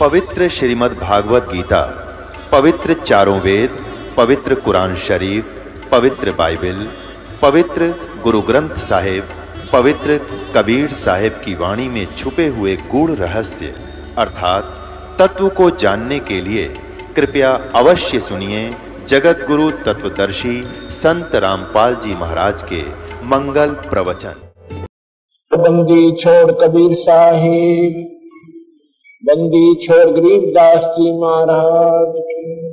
पवित्र श्रीमद् भागवत गीता, पवित्र चारों वेद, पवित्र कुरान शरीफ, पवित्र बाइबल, पवित्र गुरु ग्रंथ साहिब, पवित्र कबीर साहिब की वाणी में छुपे हुए गूढ़ रहस्य अर्थात तत्व को जानने के लिए कृपया अवश्य सुनिए जगत गुरु तत्वदर्शी संत रामपाल जी महाराज के मंगल प्रवचन। बंदी छोड़ कबीर साहिब, बंदी छोड़ गरीबदास जी महाराज की,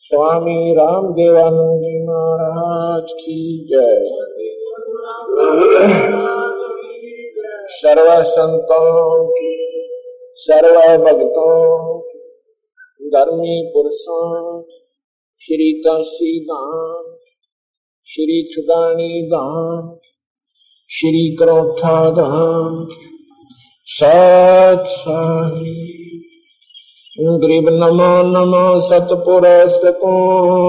स्वामी रामदेवानंद जी महाराज की जय। सर्व संतों की, सर्व भक्तों, धर्मी पुरुषों, श्री काशी धाम, श्री छुडानी धाम, श्री करोठा धाम, सत साई गरीब नमो नमो सतपुरुष को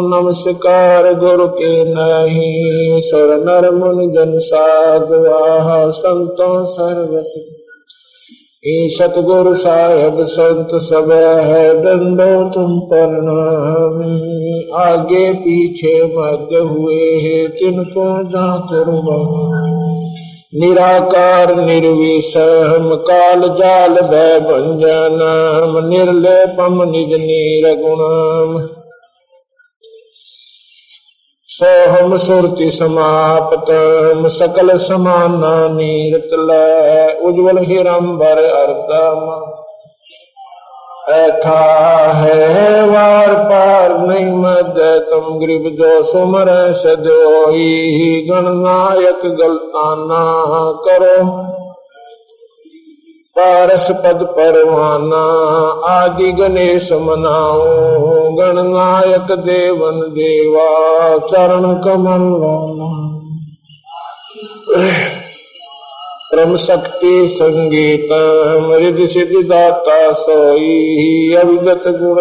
नमस्कार गुरु के नहीं सुर नर मुनि जन साधु संतों सर्वस सतगुरु साहेब संत सब है दंडो तुम प्रणाम। आगे पीछे भाग्य हुए है तिनको जा करो निराकार निर्विषम काल जाल भय भंजनम निर्लेपम निज निरगुणम सोहम सुरति समाप्तम सकल समाना नीरतलय उज्ज्वल हिरंबर अर्दम ऐथा है वार पार नहीं मद तुम गरीब जो सुमर सदोई गणनायक गलताना करो पारस पद परवाना आदि गणेश मनाओ गणनायक देवन देवा चरण कमल परम शक्ति संगीतम रिद्धि सिद्धि दाता सोई अविगत गुण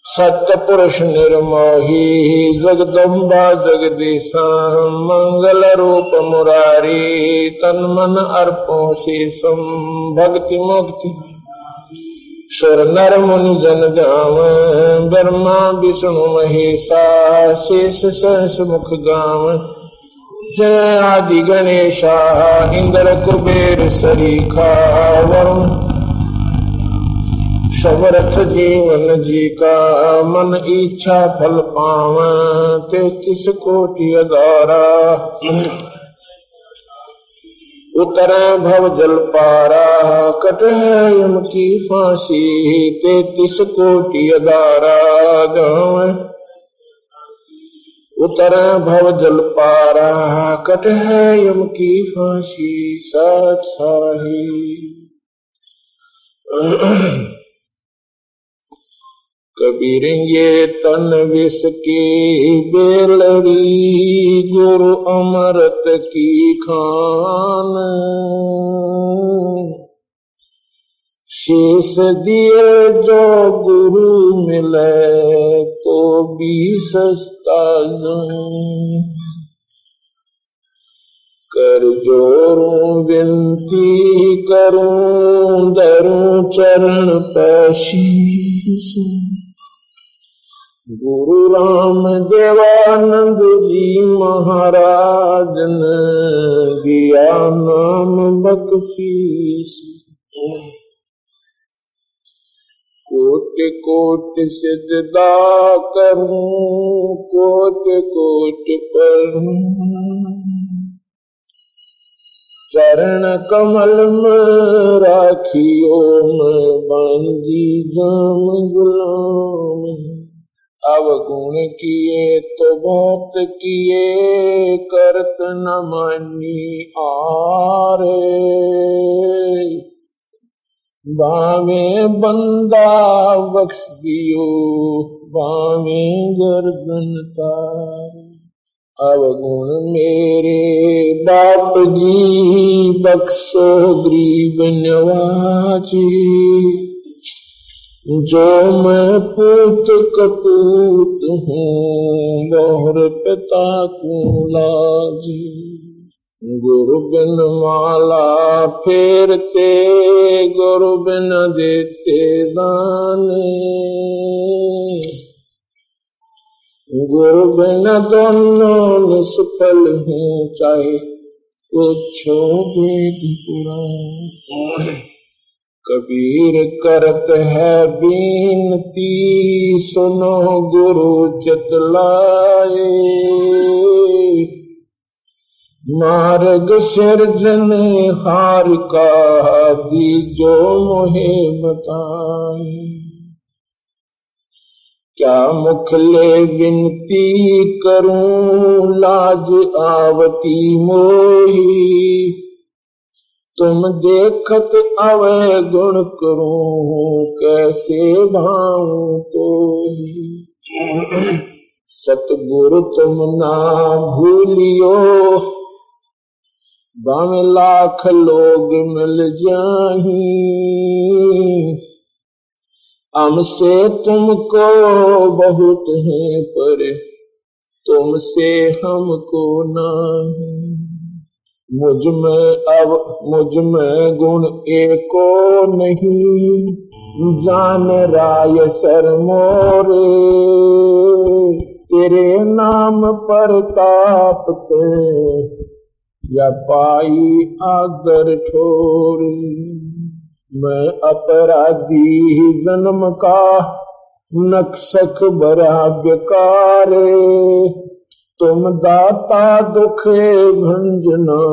सत्य पुरुष निर्मोही जगदम्बा जगदीशा मंगल रूप मुरारी तन मन अर्पो शीशम भक्ति मुक्ति सुर नर मुनि जन गाव ब्रह्मा विष्णु महेशा शेष सहस मुख गाव जय आदि गणेशा इंद्र कुबेर सरीखा वरुण समर्थ जीवन जी का मन इच्छा फल पाव 33 कोटि अदारा उतरे भव जल पारा कट है यम की फांसी 33 कोटि अदारा गाँव उतर भव जल पारा कट है यम की फांसी सत साही। कबीर ये तन विष की बेलड़ी गुरु अमृत की खान शेष दिए जो गुरु मिले तो भी सस्ता कर जोरूं विनती करूं धरूं चरण पे शीश गुरु राम देवानंद जी महाराज ने दिया नाम बख्शीश कोट कोट सिजदा करूं कोट कोट पर चरण कमल में राखियो मैं बांधी जाम गुलाम अवगुण किए तो बहुत किए करत न मानी आरे बावे बंदा बख्श दियो बावे गर्दन तार अवगुण मेरे बाप जी बख्शो गरीब नवाजी जो मैं पूत कपूत हूँ मोहर पिता को लाजी गुरु बिन माला फेरते, गुरु बिन देते दाने। गुरु बिन दोनों निष्फल हैं, चाहे पूछो वेद पुराण। कबीर करत है बीनती, सुनो गुरु चितलाए। मार्ग सिरजने हार का, दीजो मोहे बताए। क्या मुख ले विनती करूं, लाज आवती मोही। तुम देखत अवै गुण करूं, कैसे भाऊं कोई। सतगुरु तुम ना भूलियो, बामे लाख लोग मिल जाही। हमसे तुमको बहुत है, पर तुमसे हमको नहीं। मुझ में गुण एको नहीं, जान राय सर मोरे। तेरे नाम पर ताप पे, या पाई आदर ठोरी। मैं अपराधी जन्म का, नक्सक बड़ा बेकारे। तुम दाता दुखे भंजना,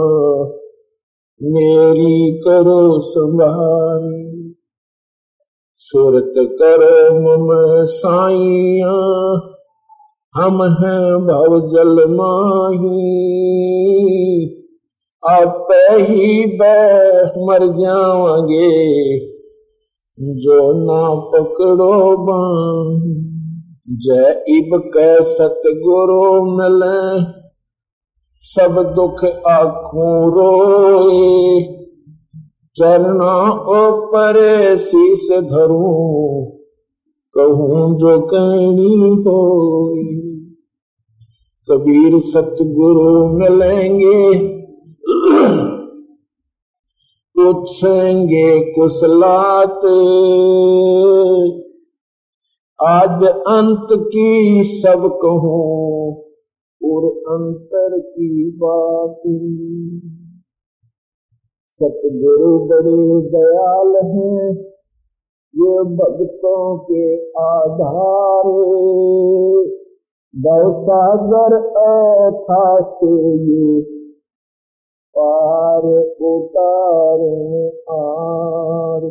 मेरी करो संभाल। सुरत करो मम साइया, हम हैं भव जल माही। आप ही बह मर जाओगे, जो ना पकड़ो बांध। जय इब कै सतगुरु मिले, सब दुख आँखों रोए। चरना ऊपरे शीस धरूं, कहूं जो कहनी होई। कबीर सतगुरु मिलेंगे, पूछेंगे कुशलाते। आज अंत की सब कहूं, और अंतर की बात। सतगुरु बड़े दयाल हैं, ये भक्तों के आधार। भवसागर अथा से ये पार उतारे आर।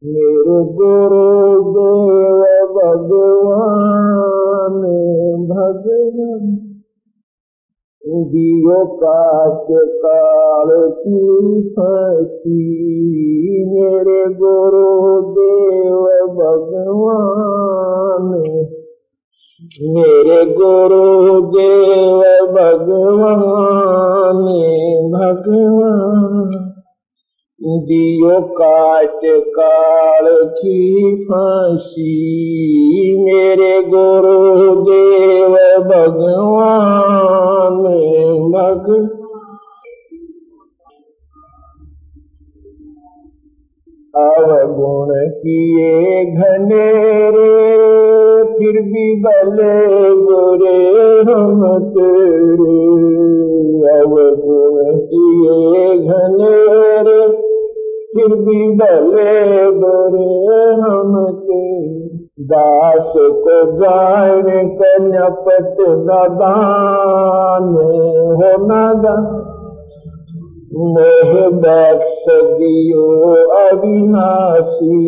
मेरे गुरुदेव भगवान भगवान, दियो काट काल की फांसी। मेरे गुरुदेव भगवान, मेरे गुरुदेव भगवान भगवान। दियो काट काल की फांसी। मेरे गुरुदेव भगवान भगवान। अवगुण किए घनेरे, फिर भी भले बुरे हम तेरे। अवगुण किए घनेरे, फिर भी भले बुरे हम तेरे। दास को जाने कन्यापत दान हो नदान। मोह बख्श दियो अविनाशी।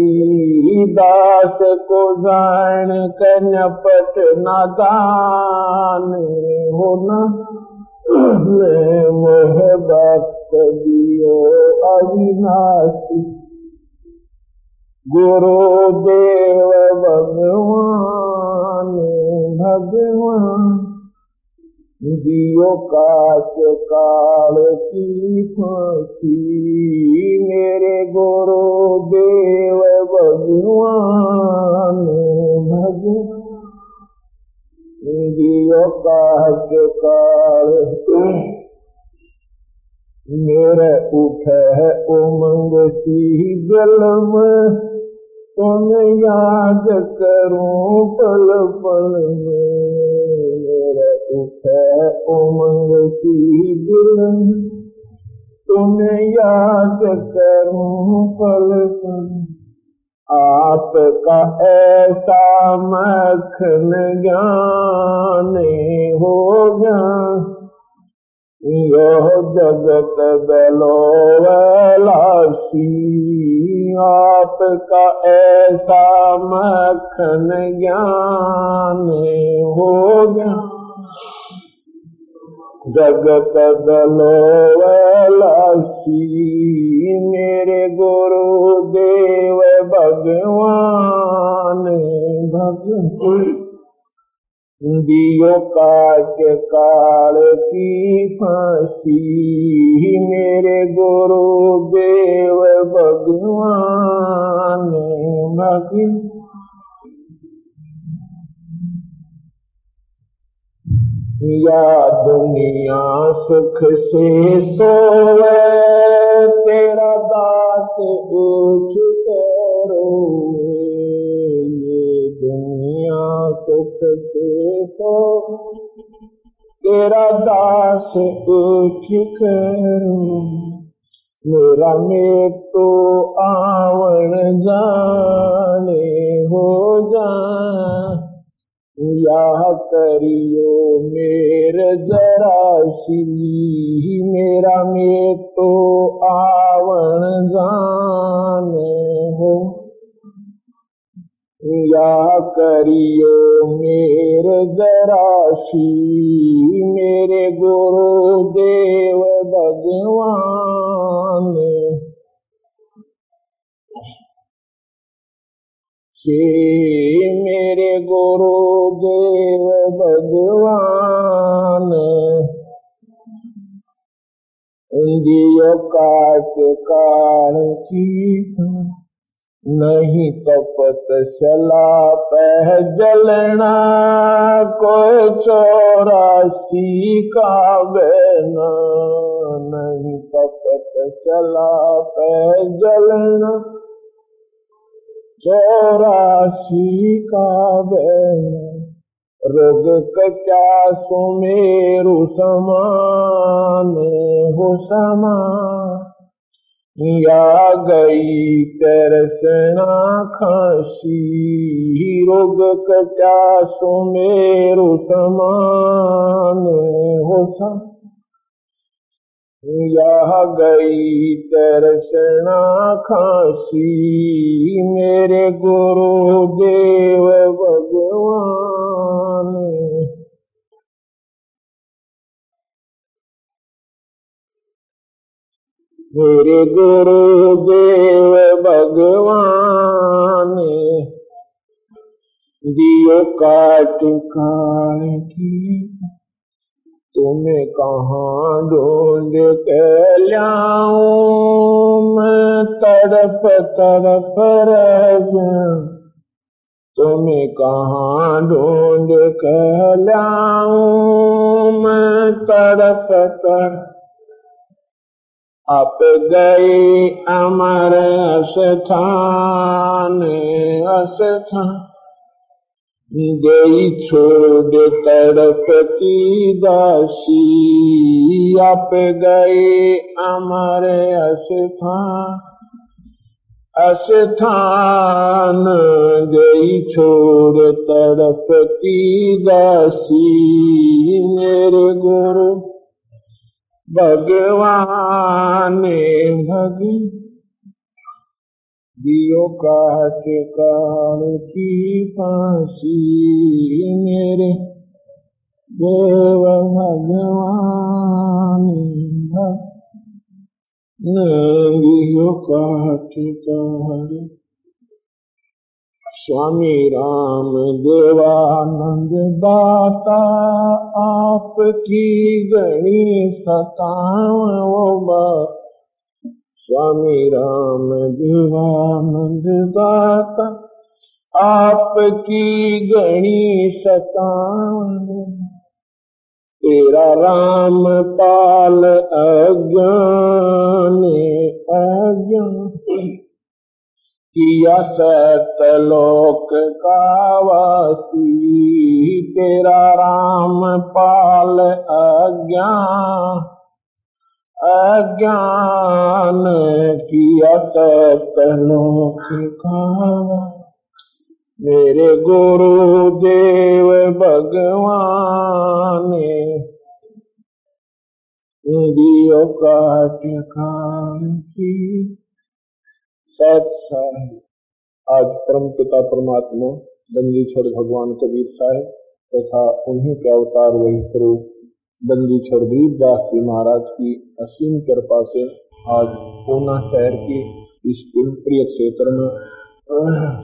दास को जान कन्यापत नादान हो न। मोह बख्श दियो अविनाशी। गुरुदेव भगवान भगवान। दियो काट काल की फांसी। मेरे गुरुदेव भगवान भगवान। दियो काट काल उठे उमंग सी दिल में, तुम याद करूं पल पल में। मेरे उठे उमंग सी दिल में, तुम्हें याद करूं पल पल। आपका ऐसा मखन ज्ञान हो गया, यह जगत बेलोलासी। आपका ऐसा मखन ज्ञान हो गया, जगत बेलोलासी। मेरे गुरुदेव भगवान भगवान, दियो काट काल की फांसी। मेरे गुरुदेव भगवान भगवान, या दुनिया सुख से सोवे, तेरा दास उठ रोवे। ये दुनिया सुख से सोवे, तेरा दास उठ रोवे। मेरा में तो आवण जाने हो जा, या करियो मेरे जरा सी। मेरा में तो आवण जाने हो, या करियो मेरे जरा सी। मेरे गुरुदेव भगवान से, मेरे गुरुदेव भगवान। दियो काट काल की, नहीं कपट सला पह जलना। कोई 84 का बहना, नहीं कपट सला पह जलना। 84 का बहना, रोग कटा सुमेरु समान हो समान। या गई तरसना खांसी, रोग कटा सुमेरु समान हो समान। या गई तरसना खांसी, मेरे गुरुदेव भगवान। मेरे गुरुदेव भगवान, दियो काट काल की, तुम्हें कहाँ ढूंढ के लाऊं। मैं तड़प तड़प रह जाऊं, तुम्हें कहाँ ढूंढ के लाऊं। मैं तड़प तड़प, आप गए अमर स्थान स्थान। गई छोड़ तड़पती दासी, आप गए अमर स्थान स्थान। गई छोड़ तड़पती दासी, मेरे गुरु भगवान भगवान। दियो काट काल की फांसी, मेरे देव भगवान दियो काट काल। स्वामी राम देवानंद दाता, आपकी गणी सतावो बात। स्वामी राम देवानंद दाता, आपकी गणी सतावो। तेरा राम पाल अज्ञानी अज्ञान किया सतलोक का वासी। तेरा राम पाल अज्ञान किया सतलोक का। मेरे गुरुदेव भगवान मेरी औकात की सत्संग। आज परम पिता परमात्मा बंदी छोड़ भगवान कबीर साहब तथा उन्हीं के अवतार वही स्वरूप बंदी छोड़ गरीबदास जी महाराज की असीम कृपा से आज पूना शहर के इस प्रिय क्षेत्र में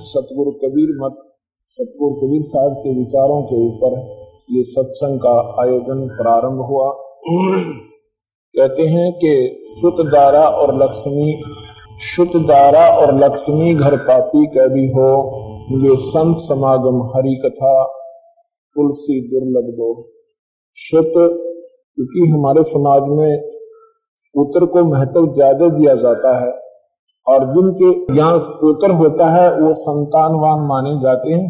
सतगुरु कबीर साहब के विचारों के ऊपर ये सत्संग का आयोजन प्रारंभ हुआ। कहते हैं कि शुद्ध दारा और लक्ष्मी घर पापी कभी हो, ये संत समागम हरि कथा तुलसी दुर्लभ दो। शुद्ध, क्योंकि हमारे समाज में पुत्र को महत्व ज्यादा दिया जाता है और जिनके यहाँ पुत्र होता है वो संतानवान माने जाते हैं,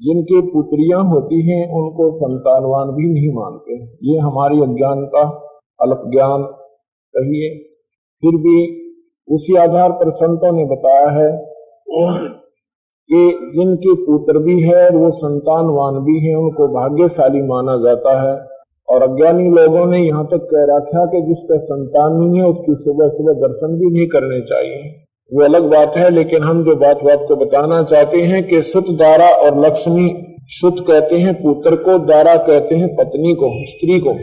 जिनके पुत्रियां होती हैं उनको संतानवान भी नहीं मानते। ये हमारी अज्ञानता, अल्प ज्ञान कहिए। फिर भी उसी आधार पर संतों ने बताया है कि जिनके पुत्र भी है वो संतानवान भी है, उनको भाग्यशाली माना जाता है। और अज्ञानी लोगों ने यहाँ तक कह रखा कि जिसका संतान नहीं है उसकी सुबह सुबह दर्शन भी नहीं करने चाहिए। वो अलग बात है, लेकिन हम जो बात को बताना चाहते हैं कि सुत दारा और लक्ष्मी, सुत कहते हैं पुत्र को, दारा कहते हैं पत्नी को, स्त्री को,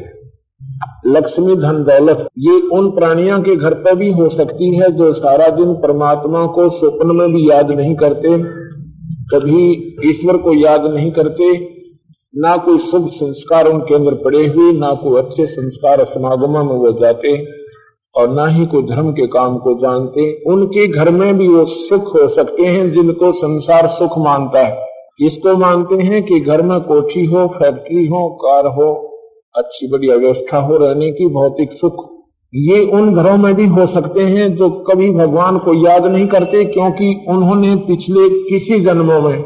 लक्ष्मी धन दौलत। ये उन प्राणियों के घर पर भी हो सकती है जो सारा दिन परमात्मा को स्वप्न में भी याद नहीं करते, कभी ईश्वर को याद नहीं करते, ना कोई शुभ संस्कार उनके अंदर पड़े हुए, ना कोई अच्छे संस्कार समागमों में वो जाते, और ना ही कोई धर्म के काम को जानते। उनके घर में भी वो सुख हो सकते हैं जिनको संसार सुख मानता है। इसको मानते हैं कि घर में कोठी हो, फैक्ट्री हो, कार हो, अच्छी बढ़िया व्यवस्था हो रहने की, भौतिक सुख। ये उन घरों में भी हो सकते हैं जो कभी भगवान को याद नहीं करते, क्योंकि उन्होंने पिछले किसी जन्मों में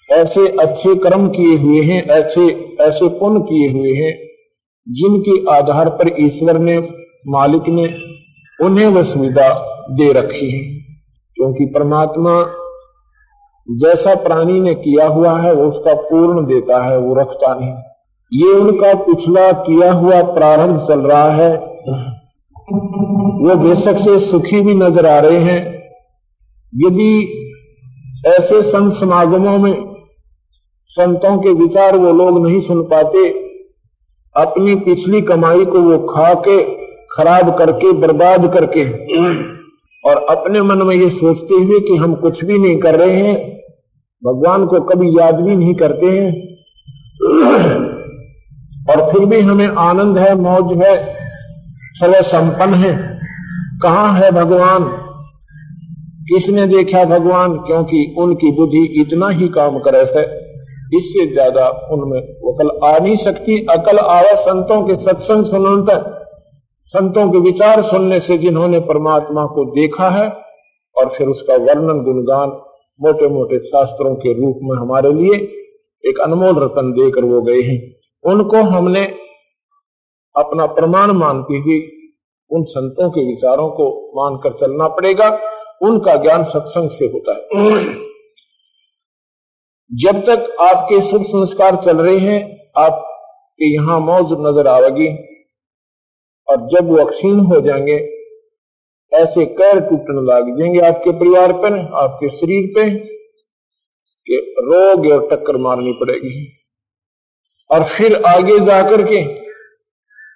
ऐसे अच्छे कर्म किए हुए हैं, ऐसे पुण्य किए हुए हैं जिनके आधार पर ईश्वर ने, मालिक ने उन्हें वह सुविधा दे रखी है। क्योंकि परमात्मा जैसा प्राणी ने किया हुआ है वो उसका पूर्ण देता है, वो रखता नहीं। ये उनका पिछला किया हुआ प्रारंभ चल रहा है। वो बेशक से सुखी भी नजर आ रहे हैं। यदि ऐसे संत समागमों में संतों के विचार वो लोग नहीं सुन पाते, अपनी पिछली कमाई को वो खा के, खराब करके, बर्बाद करके, और अपने मन में ये सोचते हुए कि हम कुछ भी नहीं कर रहे हैं, भगवान को कभी याद भी नहीं करते हैं, और फिर भी हमें आनंद है, मौज है, सर्व संपन्न है। कहाँ है भगवान? किसने देखा भगवान? क्योंकि उनकी बुद्धि इतना ही काम करे से, इससे ज्यादा उनमें अकल आ नहीं सकती। अकल आवे संतों के सत्संग सुनने, संतों के विचार सुनने से, जिन्होंने परमात्मा को देखा है और फिर उसका वर्णन, गुणगान मोटे मोटे शास्त्रों के रूप में हमारे लिए एक अनमोल रतन देकर वो गए हैं। उनको हमने अपना प्रमाण मानते हुए उन संतों के विचारों को मानकर चलना पड़ेगा। उनका ज्ञान सत्संग से होता है। जब तक आपके शुभ संस्कार चल रहे हैं, आपके यहां मौज नजर आवेगी, और जब वो अक्षीण हो जाएंगे, ऐसे कैर टूटने लग जाएंगे आपके परिवार पर, आपके शरीर पे, कि रोग और टक्कर मारनी पड़ेगी। और फिर आगे जाकर के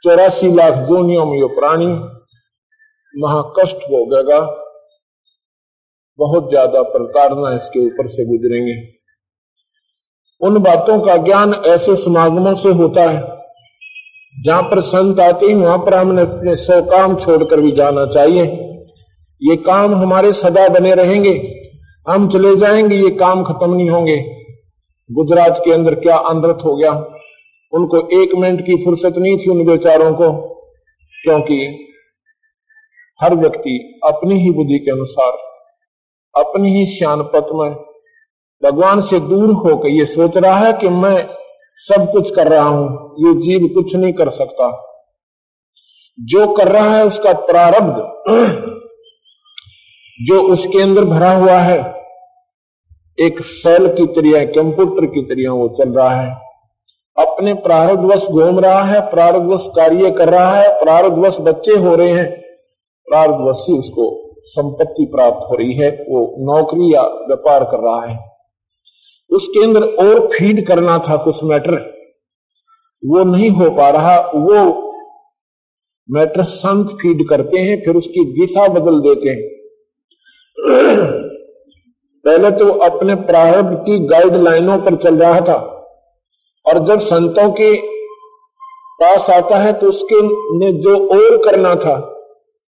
84 लाख जोनियों में ये प्राणी महाकष्ट भोगेगा, बहुत ज्यादा प्रताड़ना इसके ऊपर से गुजरेंगे। उन बातों का ज्ञान ऐसे समागमों से होता है। जहां पर संत आते हैं वहां पर हमने अपने 100 काम छोड़कर भी जाना चाहिए। ये काम हमारे सदा बने रहेंगे, हम चले जाएंगे, ये काम खत्म नहीं होंगे। गुजरात के अंदर क्या अनर्थ हो गया, उनको 1 मिनट की फुर्सत नहीं थी उन बेचारों को, क्योंकि हर व्यक्ति अपनी ही बुद्धि के अनुसार, अपनी ही श्यानपत में भगवान से दूर होकर ये सोच रहा है कि मैं सब कुछ कर रहा हूं, ये जीव कुछ नहीं कर सकता। जो कर रहा है उसका प्रारब्ध जो उसके अंदर भरा हुआ है, एक सेल की तरह, कंप्यूटर की तरह वो चल रहा है, अपने प्रारब्धवश घूम रहा है, प्रारब्धवश कार्य कर रहा है, प्रारब्धवश बच्चे हो रहे हैं, प्रारब्धवश ही उसको संपत्ति प्राप्त हो रही है, वो नौकरी या व्यापार कर रहा है। उसके अंदर और फीड करना था कुछ मैटर, वो नहीं हो पा रहा। वो मैटर संत फीड करते हैं, फिर उसकी दिशा बदल देते हैं। पहले तो अपने प्रारब्ध की गाइडलाइनों पर चल रहा था, और जब संतों के पास आता है तो उसके ने जो और करना था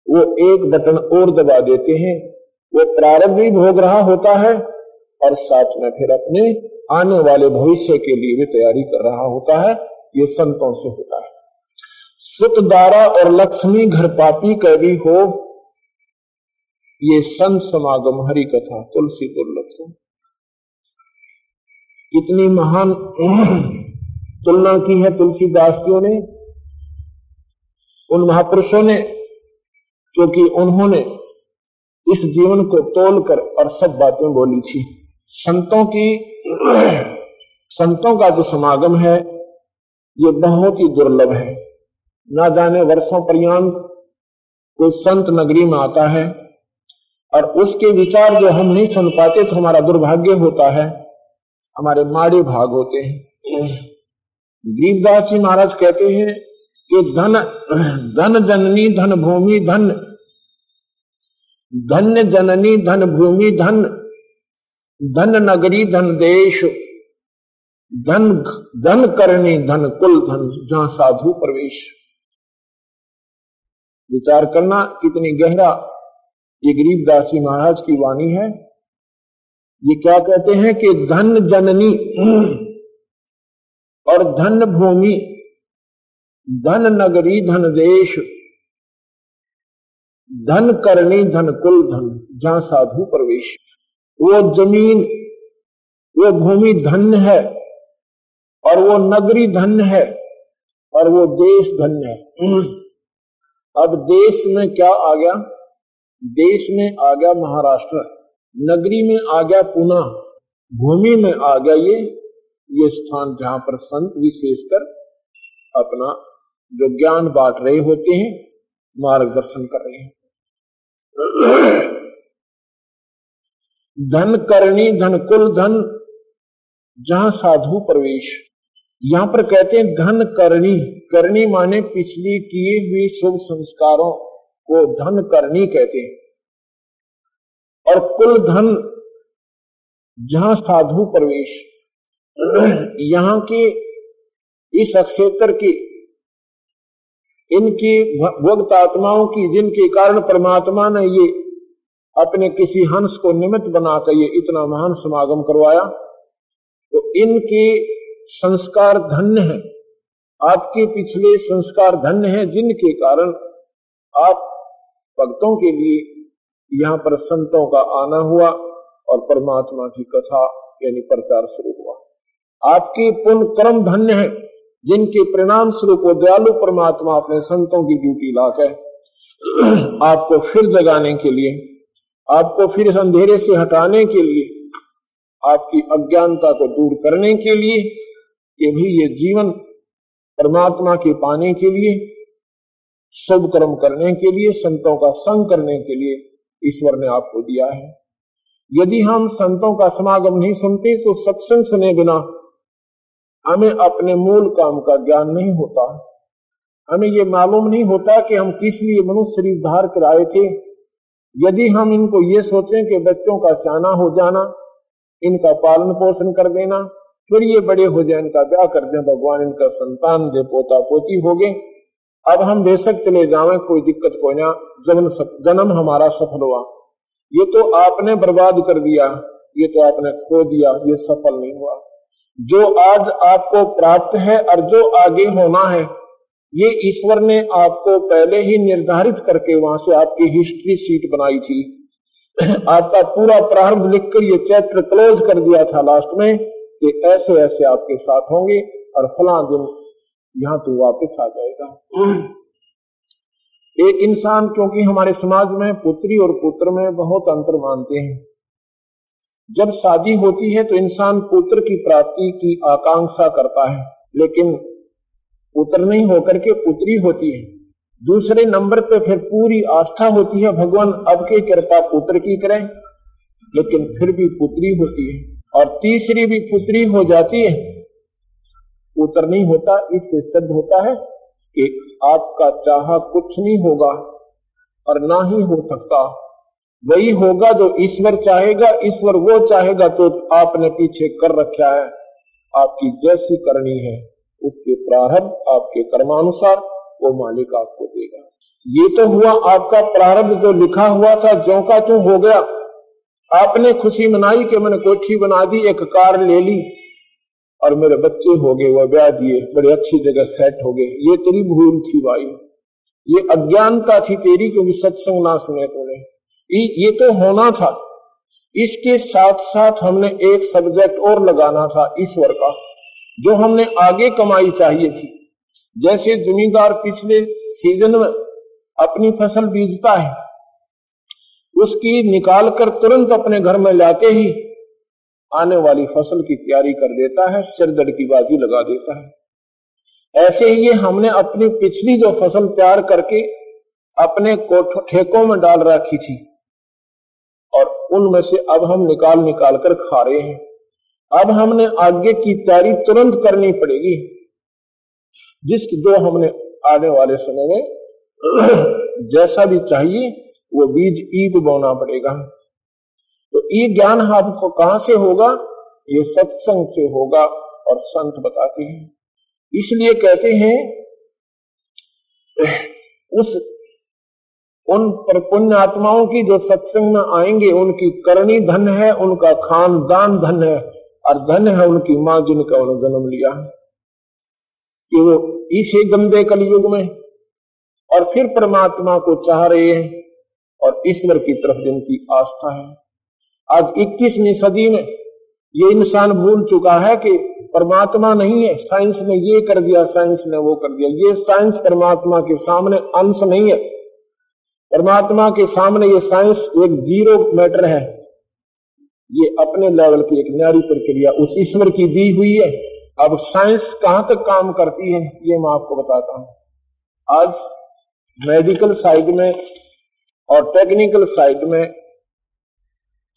वो एक बटन और दबा देते हैं। वो प्रारब्ध भी भोग रहा होता है और साथ में फिर अपने आने वाले भविष्य के लिए भी तैयारी कर रहा होता है। ये संतों से होता है। सुत दारा और लक्ष्मी घर पापी कभी हो, ये संत समागम हरि कथा तुलसी दुर्लभ। कितनी महान तुलना की है तुलसीदास जियों ने उन महापुरुषों ने, क्योंकि उन्होंने इस जीवन को तोलकर और सब बातें बोली थी। संतों का जो समागम है ये बहुत ही दुर्लभ है। ना जाने वर्षों पर्यंत कोई संत नगरी में आता है और उसके विचार जो हम नहीं सुन पाते तो हमारा दुर्भाग्य होता है, हमारे माड़े भाग होते हैं। गरीबदास जी महाराज कहते हैं कि धन जननी धन भूमि धन, धन्य जननी धन भूमि धन, धन नगरी धन देश, धन करनी धन कुल धन, जहां साधु प्रवेश। विचार करना कितनी गहरा ये गरीबदास जी महाराज की वाणी है। ये क्या कहते हैं कि धन जननी और धन भूमि, धन नगरी धन देश, धन करनी धन कुल धन, जहां साधु प्रवेश। वो जमीन, वो भूमि धन्य है और वो नगरी धन्य है और वो देश धन्य है। अब देश में क्या आ गया? देश में आ गया महाराष्ट्र, नगरी में आ गया पुणे, भूमि में आ गया ये स्थान जहां पर संत विशेषकर अपना जो ज्ञान बांट रहे होते हैं, मार्गदर्शन कर रहे हैं। धन करनी धन कुल धन, जहां साधु प्रवेश। यहां पर कहते हैं धन करनी, करनी माने पिछली किए हुए शुभ संस्कारों को धन करनी कहते हैं। और कुल धन, जहां साधु प्रवेश। यहां की इस क्षेत्र की, इनकी भक्त आत्माओं की, जिनके कारण परमात्मा ने ये अपने किसी हंस को निमित्त बनाकर ये इतना महान समागम करवाया, तो इनके संस्कार धन्य है। आपके पिछले संस्कार धन्य है, जिनके कारण आप भक्तों के लिए यहां पर संतों का आना हुआ और परमात्मा की कथा यानी प्रचार शुरू हुआ। आपकी पुण्य कर्म धन्य है, जिनके परिणाम स्वरूप दयालु परमात्मा अपने संतों की ड्यूटी लाकर आपको फिर जगाने के लिए, आपको फिर इस अंधेरे से हटाने के लिए, आपकी अज्ञानता को दूर करने के लिए, कि भी ये जीवन परमात्मा के पाने के लिए, शुभ कर्म करने के लिए, संतों का संग करने के लिए ईश्वर ने आपको दिया है। यदि हम संतों का समागम नहीं सुनते तो सत्संग सुने बिना हमें अपने मूल काम का ज्ञान नहीं होता। हमें ये मालूम नहीं होता कि हम किस लिए मनुष्य शरीर धार कर आए थे। यदि हम इनको ये सोचें कि बच्चों का सियाना हो जाना, इनका पालन पोषण कर देना, फिर ये बड़े हो जाए, इनका ब्याह कर दें, भगवान इनका संतान दे, पोता पोती हो गए, अब हम बेशक चले जावें, कोई दिक्कत कोई ना, जन्म हमारा सफल हुआ। ये तो आपने बर्बाद कर दिया, ये तो आपने खो दिया, ये सफल नहीं हुआ। जो आज आपको प्राप्त है और जो आगे होना है, ये ईश्वर ने आपको पहले ही निर्धारित करके वहां से आपकी हिस्ट्री शीट बनाई थी। आपका पूरा प्रारंभ लिखकर ये चैप्टर क्लोज कर दिया था लास्ट में कि ऐसे ऐसे आपके साथ होंगे और फला दिन यहां तू वापस आ जाएगा। एक इंसान, क्योंकि हमारे समाज में पुत्री और पुत्र में बहुत अंतर मानते हैं, जब शादी होती है तो इंसान पुत्र की प्राप्ति की आकांक्षा करता है, लेकिन पुत्र नहीं होकर के पुत्री होती है। दूसरे नंबर पे फिर पूरी आस्था होती है भगवान अब की कृपा पुत्र की करें, लेकिन फिर भी पुत्री होती है। और तीसरी भी पुत्री हो जाती है, पुत्र नहीं होता। इससे सिद्ध होता है कि आपका चाहा कुछ नहीं होगा और ना ही हो सकता, वही होगा जो ईश्वर चाहेगा। ईश्वर वो चाहेगा तो आपने पीछे कर रखा है, आपकी जैसी करनी है उसके प्रारब्ध आपके कर्मानुसार वो मालिक आपको देगा। ये तो हुआ आपका प्रारब्ध जो लिखा हुआ था, ज्यों का त्यों हो गया। आपने खुशी मनाई कि मैंने कोठी बना दी, एक कार ले ली और मेरे बच्चे हो गए, वह ब्याह दिए, बड़ी अच्छी जगह सेट हो गए। ये तेरी भूल थी भाई, ये अज्ञानता थी तेरी, क्योंकि सत्संग ना सुने तूने। ये तो होना था। इसके साथ साथ हमने एक सब्जेक्ट और लगाना था ईश्वर का, जो हमने आगे कमाई चाहिए थी। जैसे जमींदार पिछले सीजन में अपनी फसल बीजता है, उसकी निकाल कर तुरंत अपने घर में लाते ही आने वाली फसल की तैयारी कर देता है, सिरदर्द की बाजी लगा देता है। ऐसे ही हमने अपनी पिछली जो फसल तैयार करके अपने ठेकों में डाल रखी थी और उनमें से अब हम निकाल कर खा रहे हैं। अब हमने आगे की तैयारी तुरंत करनी पड़ेगी, जो हमने आने वाले समय में जैसा भी चाहिए वो बीज ईब बोना पड़ेगा। तो ये ज्ञान आपको कहां से होगा? ये सत्संग से होगा और संत बताते हैं। इसलिए कहते हैं उन पुण्य आत्माओं की जो सत्संग में आएंगे उनकी करनी धन है, उनका खानदान धन है और धन है उनकी मां जिनका उन्होंने जन्म लिया, कि वो इसे गंदे कलयुग में और फिर परमात्मा को चाह रहे हैं और ईश्वर की तरफ जिनकी आस्था है। आज 21वीं सदी में ये इंसान भूल चुका है कि परमात्मा नहीं है। साइंस ने ये कर दिया, साइंस ने वो कर दिया। ये साइंस परमात्मा के सामने अंश नहीं है। परमात्मा के सामने ये साइंस एक जीरो मैटर है। ये अपने लेवल की एक न्यारी प्रक्रिया उस ईश्वर की दी हुई है। अब साइंस कहां तक काम करती है ये मैं आपको बताता हूं। आज मेडिकल साइड में और टेक्निकल साइड में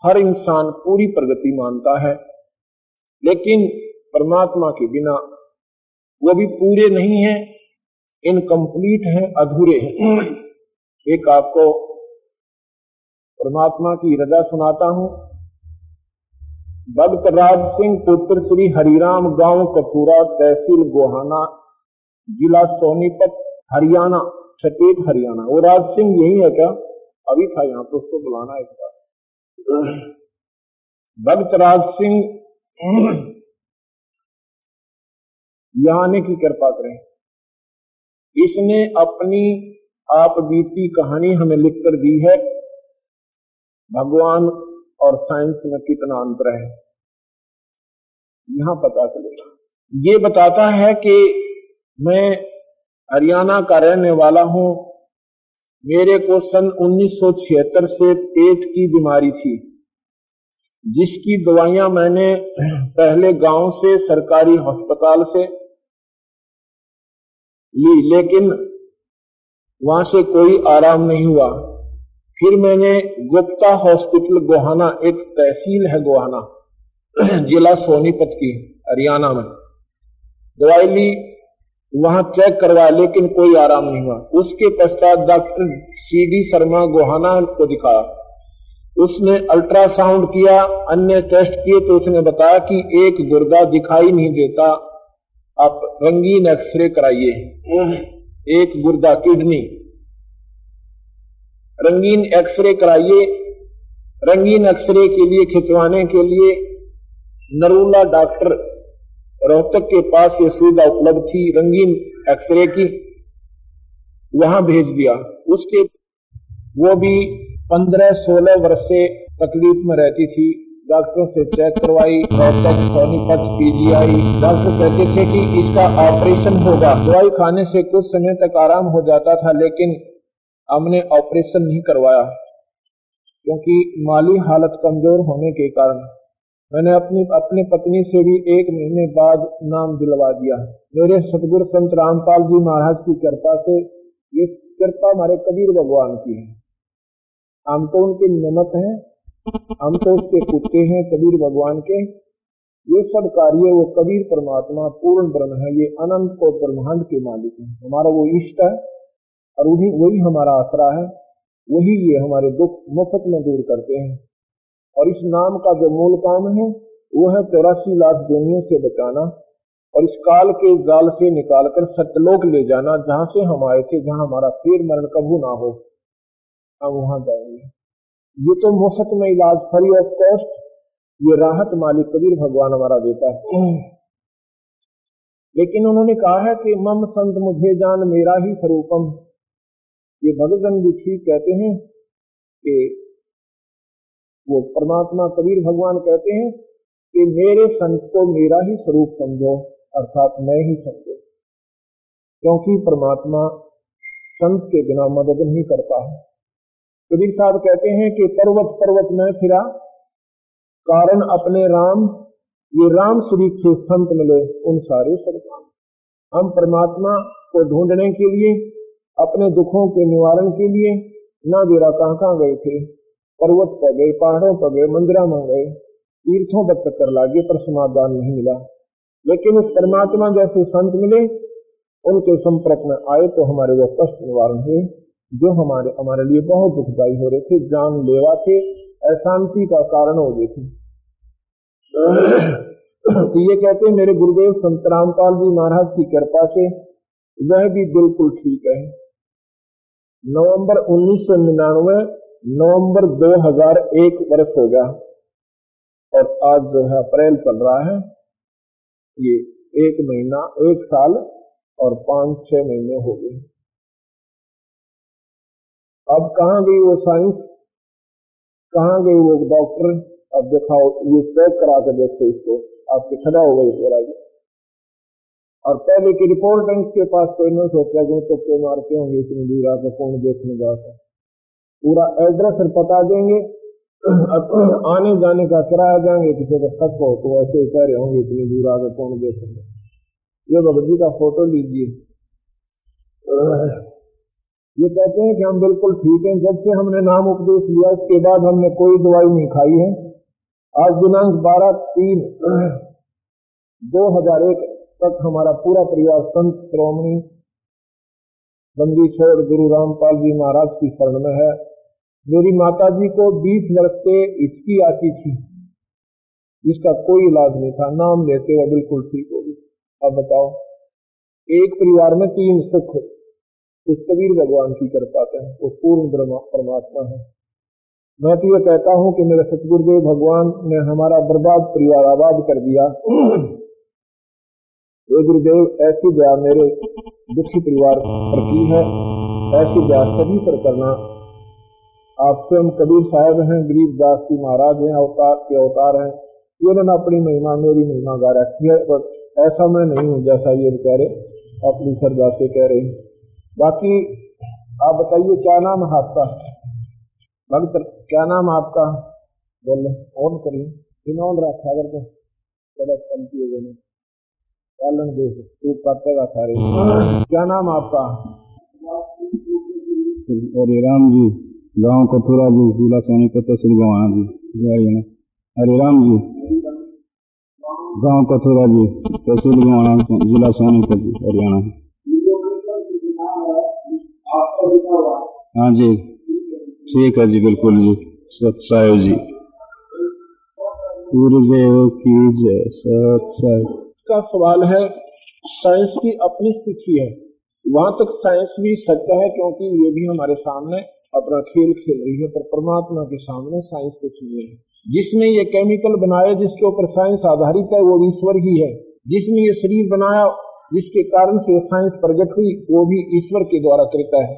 हर इंसान पूरी प्रगति मानता है, लेकिन परमात्मा के बिना वो भी पूरे नहीं है, इनकम्प्लीट है, अधूरे हैं। एक आपको परमात्मा की रजा सुनाता हूं। भक्त राज सिंह पुत्र श्री हरिराम, गांव कपूरा, तहसील गोहाना, जिला सोनीपत, हरियाणा, छत्तीसगढ़ हरियाणा। वो राज सिंह यही है क्या? अभी था यहां तो उसको बुलाना एक बार। भक्त राज सिंह यहां आने की कृपा करें। इसने अपनी आप बीती कहानी हमें लिखकर दी है। भगवान और साइंस में कितना अंतर है यहां पता चलेगा। ये बताता है कि मैं हरियाणा का रहने वाला हूं। मेरे को सन 1976 से पेट की बीमारी थी, जिसकी दवाइयां मैंने पहले गांव से सरकारी अस्पताल से ली, लेकिन वहां से कोई आराम नहीं हुआ। फिर मैंने गुप्ता हॉस्पिटल गोहाना, एक तहसील है गोहाना, जिला सोनीपत की, हरियाणा में, दवाई ली, वहां चेक करवाया, लेकिन कोई आराम नहीं हुआ। उसके पश्चात डॉक्टर CD शर्मा गोहाना को दिखाया। उसने अल्ट्रासाउंड किया, अन्य टेस्ट किए तो उसने बताया कि एक गुर्दा दिखाई नहीं देता, आप रंगीन एक्सरे कराइए। एक गुर्दा, किडनी, रंगीन एक्सरे कराइए। रंगीन एक्सरे के लिए खिंचवाने के लिए नरूला डॉक्टर रोहतक के पास ये सुविधा उपलब्ध थी रंगीन एक्सरे की, वहां भेज दिया। उसके वो भी 15-16 वर्ष से तकलीफ में रहती थी, डॉक्टरों से चेक करवाई, रोहतक, सोनीपत, पीजीआई। डॉक्टर कहते थे कि इसका ऑपरेशन होगा। दवाई खाने से कुछ समय तक आराम हो जाता था, लेकिन हमने ऑपरेशन नहीं करवाया क्योंकि माली हालत कमजोर होने के कारण। मैंने अपनी पत्नी से भी 1 महीने बाद नाम दिलवा दिया। मेरे सतगुरु संत रामपाल जी महाराज की कृपा से, ये कृपा हमारे कबीर भगवान की है। हम तो उनके निमित्त हैं, हम तो उसके कुत्ते हैं कबीर भगवान के। ये सब कार्य वो कबीर परमात्मा पूर्ण ब्रह्म है, ये अनंत को ब्रह्मांड के मालिक है, हमारा वो इष्ट है और वही हमारा आसरा है। वही ये हमारे दुख मुफ्त में दूर करते हैं। और इस नाम का जो मूल काम है वो है 84 लाख दुनिया से बचाना और इस काल के जाल से निकालकर सत्यलोक ले जाना, जहां से हम आए थे, जहां हमारा फिर मरण कभी ना हो, हम वहां जाएंगे। ये तो मुफ्त में इलाज, फ्री ऑफ कॉस्ट, ये राहत मालिक कबीर भगवान हमारा देता है। लेकिन उन्होंने कहा है कि मम संत मुझे जान मेरा ही स्वरूपम। ये भगतजन भी ठीक कहते हैं कि वो परमात्मा कबीर भगवान कहते हैं कि मेरे संत को मेरा ही स्वरूप समझो, अर्थात मैं ही समझो, क्योंकि परमात्मा संत के बिना मदद नहीं करता है। कबीर साहब कहते हैं कि पर्वत पर्वत में फिरा कारण अपने राम, ये राम श्री के संत मिले उन सारे सदकाम। हम परमात्मा को ढूंढने के लिए, अपने दुखों के निवारण के लिए ना बेरा कहां गए थे, पर्वत पर गए, पहाड़ों पर गए, मंदिरों में गए, तीर्थों पर चक्कर लागे, पर समाधान नहीं मिला। लेकिन उस परमात्मा जैसे संत मिले, उनके संपर्क में आए तो हमारे वो कष्ट निवारण हुए जो हमारे लिए बहुत दुखदायी हो रहे थे, जानलेवा थे, अशांति का कारण हो गए थे। तो ये कहते हैं मेरे गुरुदेव संत रामपाल जी महाराज की कृपा से वह भी बिल्कुल ठीक है। नवंबर 1999, नवंबर 2001 वर्ष हो गया और आज जो है अप्रैल चल रहा है, ये 1 महीना, 1 साल और 5-6 महीने हो गए। अब कहां गई वो साइंस, कहां गई वो डॉक्टर? अब दिखाओ, ये चेक करा कर देखो इसको, आपके खड़ा हो गई पूरा। और पहले की रिपोर्ट है इसके पास, कोई नहीं सोचा कि तो क्यों मारते होंगे इतनी दूर आकर, कौन देखने जाता, पूरा एड्रेस पता देंगे, आने जाने का किराया देंगे, किसी का शक हो तो ऐसे ही कह रहे होंगे इतनी दूर आकर कौन देखेंगे। ये भगत जी का फोटो लीजिए। ये कहते हैं कि हम बिल्कुल ठीक हैं, जब से हमने नाम उपदेश लिया उसके बाद हमने कोई दवाई नहीं खाई है। आज दिनांक 12/3/2001 तक हमारा पूरा परिवार संत श्रोमणी बंदी छोड़ गुरु रामपाल जी महाराज की शरण में है। मेरी माता जी को 20 वर्ष से हिचकी आती थी, जिसका कोई इलाज नहीं था, नाम लेते हुए बिल्कुल ठीक हो गई। अब बताओ, एक परिवार में 3 सुख उस कबीर भगवान की कृपा से है, वो पूर्ण परमात्मा है। मैं तो ये कहता हूं कि मेरे सतगुरुदेव भगवान ने हमारा बर्बाद परिवार आबाद कर दिया। ये गुरुदेव, ऐसी दया मेरे दुखी परिवार पर की है, ऐसी दया सभी पर करना। आपसे हम कबीर साहब हैं, गरीबदास जी महाराज हैं, अवतार के अवतार हैं, इन्होंने अपनी महिमा मेरी महिमा गा रखी है, पर ऐसा मैं नहीं हूं जैसा ये कह रहे, अपनी श्रद्धा से कह रहे। बाकी आप बताइए क्या नाम है आपका? भक्त, क्या नाम आपका? बोले ऑन करिए, इनऑन रखा अगर तो गलत चलती है बोले पालन दे तू करतेगा सारे। क्या नाम आपका? हरे राम जी, गांव कथुरा जी, जिला सोनीपत, श्री गवाना जी। हरे राम जी, गांव कथुरा जी, तहसील गवाना, जिला सोनीपत जी, हरियाणा। हाँ जी, ठीक है जी, बिल्कुल जी, सत्साय जी, गुरुदेव की जय। सत्साय का सवाल है, साइंस की अपनी स्थिति है, वहां तक साइंस भी सत्य है क्योंकि ये भी हमारे सामने अपना खेल खेल रही है, पर परमात्मा के सामने साइंस कुछ नहीं है। जिसने ये केमिकल बनाए, जिसके ऊपर साइंस आधारित है, वो ईश्वर ही है। जिसने ये शरीर बनाया, जिसके कारण से साइंस प्रकट हुई, वो भी ईश्वर के द्वारा करता है।